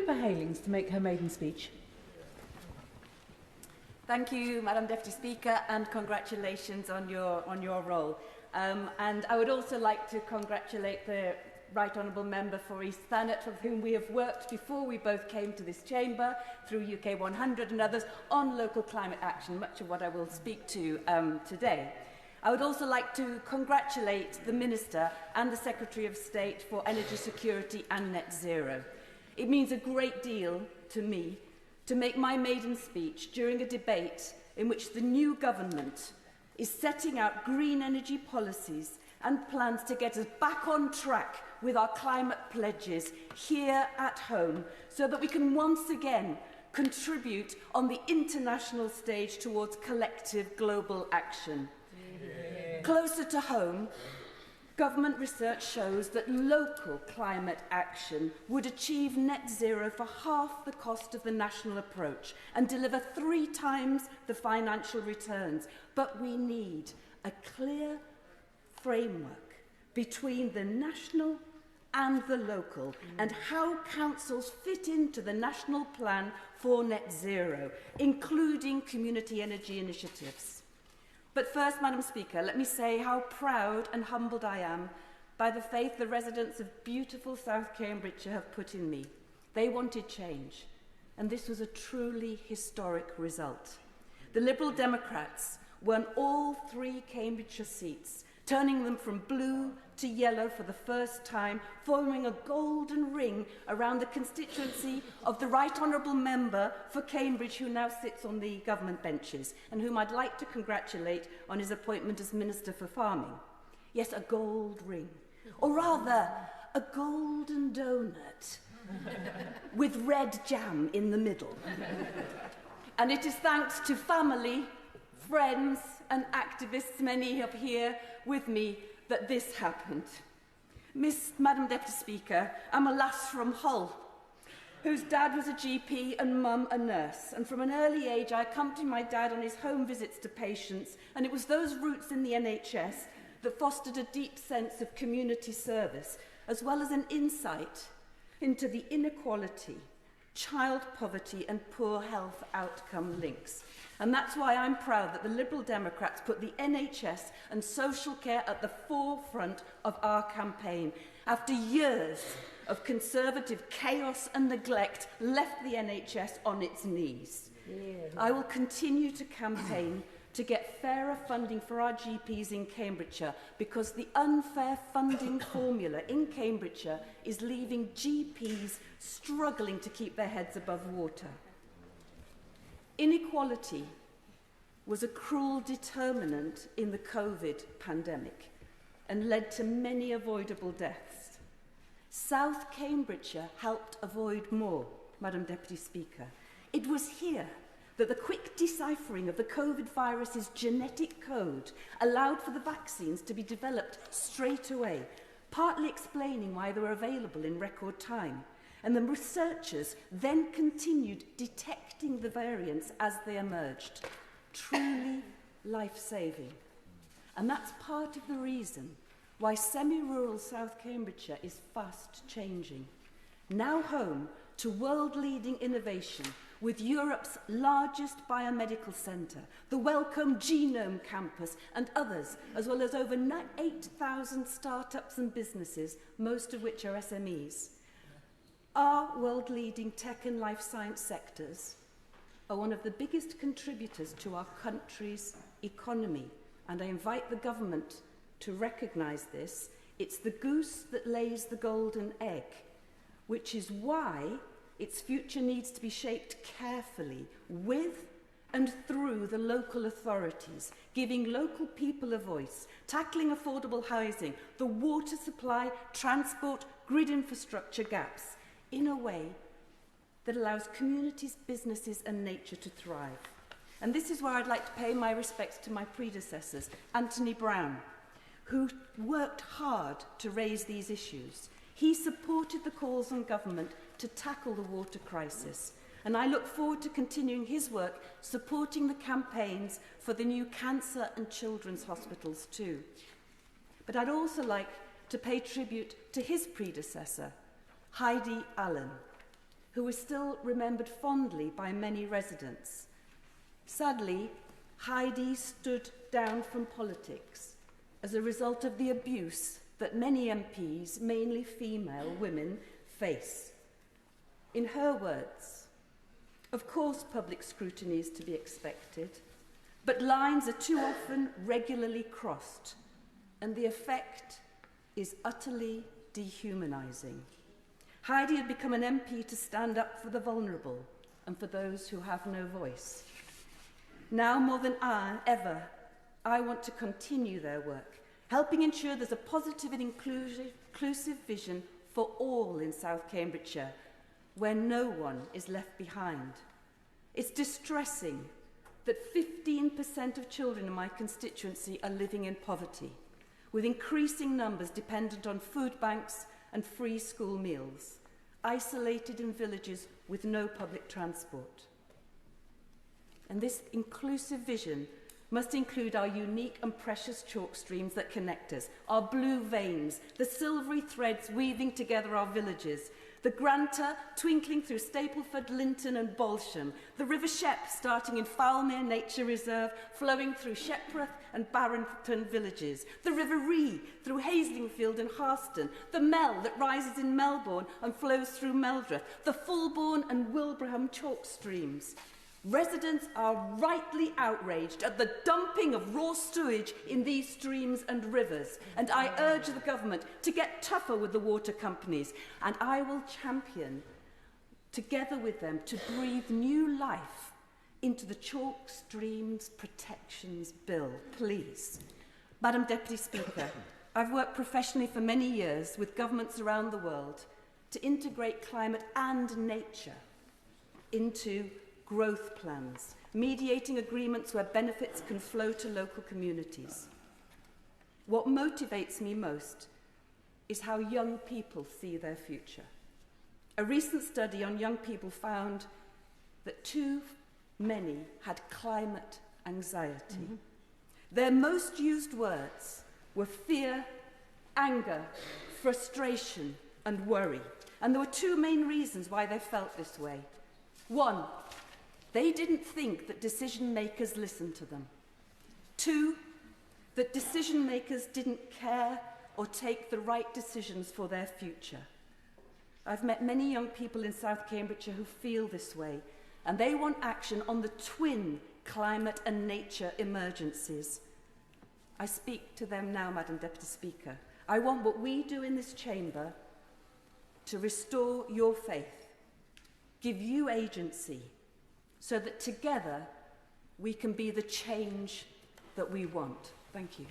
Pippa Heylings to make her maiden speech. Thank you, Madam Deputy Speaker, and congratulations on your role. And I would also like to congratulate the Right Honourable Member for East Thanet, with whom we have worked before we both came to this chamber through UK 100 and others on local climate action, much of what I will speak to today. I would also like to congratulate the Minister and the Secretary of State for Energy Security and Net Zero. It means a great deal to me to make my maiden speech during a debate in which the new government is setting out green energy policies and plans to get us back on track with our climate pledges here at home so that we can once again contribute on the international stage towards collective global action. Yeah. Closer to home, government research shows that local climate action would achieve net zero for half the cost of the national approach and deliver 3 times the financial returns. But we need a clear framework between the national and the local and how councils fit into the national plan for net zero, including community energy initiatives. But first, Madam Speaker, let me say how proud and humbled I am by the faith the residents of beautiful South Cambridgeshire have put in me. They wanted change, and this was a truly historic result. The Liberal Democrats won all 3 Cambridgeshire seats, turning them from blue to yellow for the first time, forming a golden ring around the constituency of the Right Honourable Member for Cambridge, who now sits on the government benches, and whom I'd like to congratulate on his appointment as Minister for Farming. Yes, a gold ring, or rather, a golden donut with red jam in the middle. And it is thanks to family, friends and activists, many up here with me, that this happened. Madam Deputy Speaker, I'm a lass from Hull, whose dad was a GP and mum a nurse. And from an early age, I accompanied my dad on his home visits to patients, and it was those roots in the NHS that fostered a deep sense of community service, as well as an insight into the inequality, child poverty and poor health outcome links. And that's why I'm proud that the Liberal Democrats put the NHS and social care at the forefront of our campaign. After years of Conservative chaos and neglect left the NHS on its knees. Yeah. I will continue to campaign to get fairer funding for our GPs in Cambridgeshire, because the unfair funding formula in Cambridgeshire is leaving GPs struggling to keep their heads above water. Inequality was a cruel determinant in the COVID pandemic and led to many avoidable deaths. South Cambridgeshire helped avoid more, Madam Deputy Speaker. It was here that the quick deciphering of the COVID virus's genetic code allowed for the vaccines to be developed straight away, partly explaining why they were available in record time. And the researchers then continued detecting the variants as they emerged. Truly life-saving. And that's part of the reason why semi-rural South Cambridgeshire is fast changing. Now home to world-leading innovation with Europe's largest biomedical centre, the welcome Genome Campus and others, as well as over 8,000 startups and businesses, most of which are SMEs. Our world-leading tech and life science sectors are one of the biggest contributors to our country's economy, and I invite the government to recognise this. It's the goose that lays the golden egg, which is why its future needs to be shaped carefully with and through the local authorities, giving local people a voice, tackling affordable housing, the water supply, transport, grid infrastructure gaps, in a way that allows communities, businesses and nature to thrive. And this is where I'd like to pay my respects to my predecessors, Anthony Brown, who worked hard to raise these issues. He supported the calls on government to tackle the water crisis, and I look forward to continuing his work supporting the campaigns for the new cancer and children's hospitals too. But I'd also like to pay tribute to his predecessor, Heidi Allen, who is still remembered fondly by many residents. Sadly, Heidi stood down from politics as a result of the abuse that many MPs, mainly female women, face. In her words, "Of course public scrutiny is to be expected, but lines are too often regularly crossed, and the effect is utterly dehumanising." Heidi had become an MP to stand up for the vulnerable and for those who have no voice. Now more than ever, I want to continue their work, helping ensure there's a positive and inclusive vision for all in South Cambridgeshire, where no one is left behind. It's distressing that 15% of children in my constituency are living in poverty, with increasing numbers dependent on food banks and free school meals, isolated in villages with no public transport. And this inclusive vision must include our unique and precious chalk streams that connect us, our blue veins, the silvery threads weaving together our villages, the Granta twinkling through Stapleford, Linton and Balsham, the River Shep starting in Foulmere Nature Reserve, flowing through Shepworth and Barrington villages, the River Ree through Haslingfield and Harston, the Mel that rises in Melbourne and flows through Meldreth, the Fulbourn and Wilbraham chalk streams. Residents are rightly outraged at the dumping of raw sewage in these streams and rivers, and I urge the government to get tougher with the water companies, and I will champion, together with them, to breathe new life into the Chalk Streams Protections Bill, please. Madam Deputy Speaker, I've worked professionally for many years with governments around the world to integrate climate and nature into growth plans, mediating agreements where benefits can flow to local communities. What motivates me most is how young people see their future. A recent study on young people found that too many had climate anxiety. Their most used words were fear, anger, frustration, and worry. And there were two main reasons why they felt this way. One, they didn't think that decision makers listened to them. Two, that decision makers didn't care or take the right decisions for their future. I've met many young people in South Cambridgeshire who feel this way, and they want action on the twin climate and nature emergencies. I speak to them now, Madam Deputy Speaker. I want what we do in this chamber to restore your faith, give you agency, so that together we can be the change that we want. Thank you.